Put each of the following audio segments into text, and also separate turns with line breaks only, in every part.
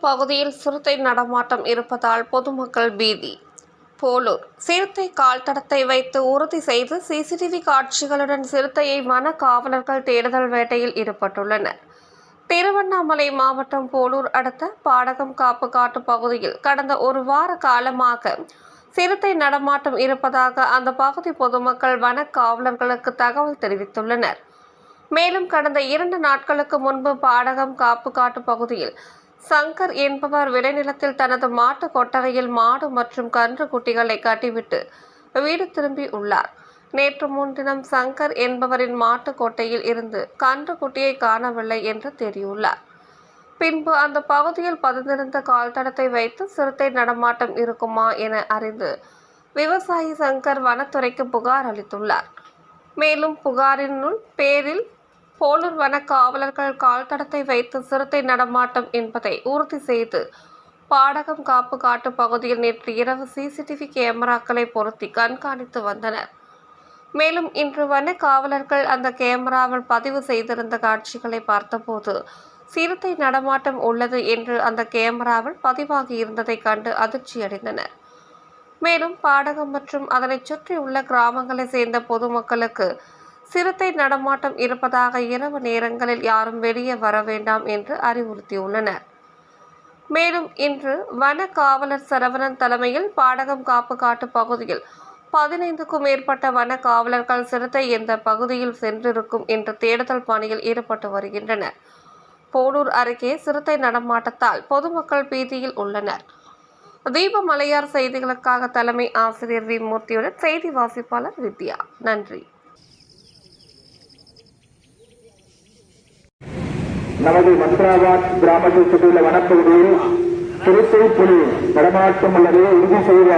பகுதியில் சிறுத்தை நடமாட்டம் இருப்பதால் பொதுமக்கள் பீதி. போலூர் சிறுத்தை கால் தடத்தை வைத்து உறுதி செய்து சிசிடிவி காட்சிகளுடன் சிறுத்தையை வன காவலர்கள் தேடுதல் வேட்டையில் ஈடுபட்டுள்ளனர். திருவண்ணாமலை மாவட்டம் போலூர் அடுத்த பாடகம் காப்பு காட்டு பகுதியில் கடந்த ஒரு வார காலமாக சிறுத்தை நடமாட்டம் இருப்பதாக அந்த பகுதி பொதுமக்கள் வன காவலர்களுக்கு தகவல் தெரிவித்துள்ளனர். மேலும் கடந்த 2 நாட்களுக்கு முன்பு பாடகம் காப்பு காட்டு பகுதியில் சங்கர் என்பவர் விளைநிலத்தில் தனது மாட்டு கொட்டகையில் மாடு மற்றும் கன்று குட்டிகளை கட்டிவிட்டு வீடு திரும்பி உள்ளார். நேற்று முன்தினம் சங்கர் என்பவரின் மாட்டு கொட்டையில் இருந்து கன்று குட்டியை காணவில்லை என்று தெரிவித்துள்ளார். பின்பு அந்த பகுதியில் பதிந்திருந்த கால் தடத்தை வைத்து சிறுத்தை நடமாட்டம் இருக்குமா என அறிந்து விவசாயி சங்கர் வனத்துறைக்கு புகார் அளித்துள்ளார். மேலும் புகாரின் பேரில் போலூர் வன காவலர்கள் கால் தடத்தை வைத்து சிறுத்தை நடமாட்டம் என்பதை உறுதி செய்து பாடகம் காப்பு காட்டு பகுதியில் நேற்று இரவு சிசிடிவி கேமராக்களை பொருத்தி கண்காணித்து வந்தனர். மேலும் இன்று வன காவலர்கள் அந்த கேமராவில் பதிவு செய்திருந்த காட்சிகளை பார்த்தபோது சிறுத்தை நடமாட்டம் உள்ளது என்று அந்த கேமராவில் பதிவாகி இருந்ததை கண்டு அதிர்ச்சியடைந்தனர். மேலும் பாடகம் மற்றும் அதனை சுற்றியுள்ள கிராமங்களை சேர்ந்த பொதுமக்களுக்கு சிறுத்தை நடமாட்டம் இருப்பதாக இரவு நேரங்களில் யாரும் வெளியே வர வேண்டாம் என்று அறிவுறுத்தியுள்ளனர். மேலும் இன்று வன காவலர் சரவணன் தலைமையில் பாடகம் காப்பு காட்டு பகுதியில் 15க்கும் மேற்பட்ட வன காவலர்கள் சிறுத்தை எந்த பகுதியில் சென்றிருக்கும் என்ற தேடுதல் பணியில் ஈடுபட்டு வருகின்றனர். போலூர் அருகே சிறுத்தை நடமாட்டத்தால் பொதுமக்கள் பீதியில் உள்ளனர். தீபமலையார் செய்திகளுக்காக தலைமை ஆசிரியர் வி மூர்த்தியுடன் செய்தி வாசிப்பாளர் வித்யா. நன்றி.
நமது மந்த்ராபாத் கிராமத்தை சுற்றியுள்ள வனப்பகுதியில் சிறுத்தை புலி நடமாட்டம் உள்ளதை உறுதி செய்த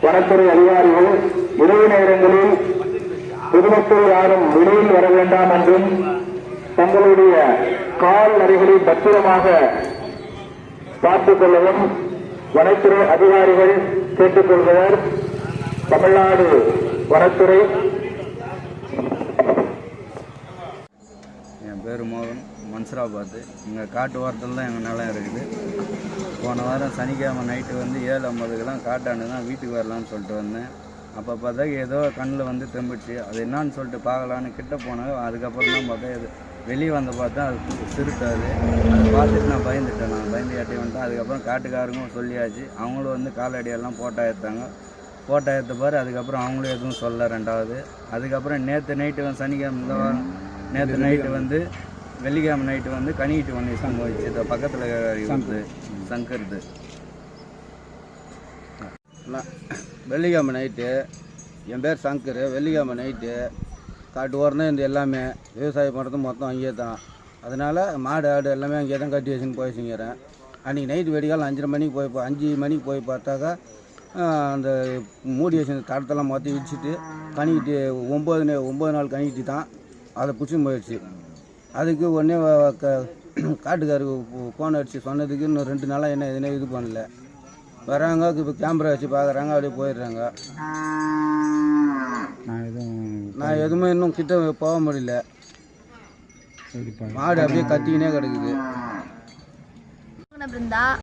வனத்துறை அதிகாரிகள் இரவு நேரங்களில் பொதுமக்கள் யாரும் வெளியில் வர வேண்டாம் என்றும் தங்களுடைய கால் நடைகளை பத்திரமாக பார்த்துக் கொள்ளவும் வனத்துறை அதிகாரிகள் கேட்டுக் கொள்கிறார். தமிழ்நாடு வனத்துறை.
என் பேர் மோகன், மன்சராபாத். இங்கே காட்டு ஓரத்தில் தான் எங்கள் நிலம் இருக்குது. போன வாரம் சனிக்கிழமை நைட்டு வந்து 7:50க்கெல்லாம் காட்டாண்டு தான் வீட்டுக்கு வரலான்னு சொல்லிட்டு வந்தேன். அப்போ பார்த்தா ஏதோ கண்ணில் வந்து தெம்பிடுச்சு. அது என்னான்னு சொல்லிட்டு பார்க்கலான்னு கிட்ட போனேன். அதுக்கப்புறம் தான் பார்த்தா இது வெளியே வந்து பார்த்தா அது சிறுத்தாது. அதை பார்த்துட்டு நான் பயந்துட்டேன். பயந்து கட்டி வந்துட்டேன். அதுக்கப்புறம் காட்டுக்காரங்க சொல்லியாச்சு. அவங்களும் வந்து காலடியெல்லாம் ஃபோட்டோ எடுத்தாங்க. ஃபோட்டோ எடுத்த பாரு. அதுக்கப்புறம் அவங்களும் எதுவும் சொல்ல. ரெண்டாவது அதுக்கப்புறம் நேற்று நைட்டு வந்து சனிக்கிழமை இந்த வாரம் நேற்று நைட்டு வந்து வெள்ளிக்கிழமை நைட்டு வந்து கனிக்கிட்டு ஒன்று சம்பவிச்சு. இந்த பக்கத்தில் வந்து சங்கருது.
வெள்ளிக்கிழமை நைட்டு என் பேர் சங்கர். வெள்ளிக்கிழமை நைட்டு காட்டு ஓரம் தான் இந்த எல்லாமே விவசாயம் பண்ணுறது மொத்தம் அங்கேயே தான். அதனால் மாடு ஆடு எல்லாமே அங்கேயே தான் கட்டி வச்சுன்னு போய் செஞ்சுக்கிறேன். அன்றைக்கி நைட்டு வெடிக்கால் 5:30 மணிக்கு போய் 5 மணிக்கு போய் பார்த்தாக்கா அந்த மூடி வச்சு தடத்தெல்லாம் மொத்தம் இடிச்சிட்டு கணிக்கிட்டு 9 நாள் கணிக்கிட்டு தான் அதை பிடிச்சி போயிடுச்சு. அதுக்கு உடனே காட்டுக்காருக்கு ஃபோன் அடித்து சொன்னதுக்கு இன்னும் 2 நாளாக என்ன எதுனே இது பண்ணல. வராங்க, இப்போ கேமரா வச்சு பார்க்குறாங்க, அப்படியே போயிடுறாங்க. நான் எதுவுமே இன்னும் கிட்ட போக முடியல. மாடு அப்படியே கத்திக்கினே கிடக்குது.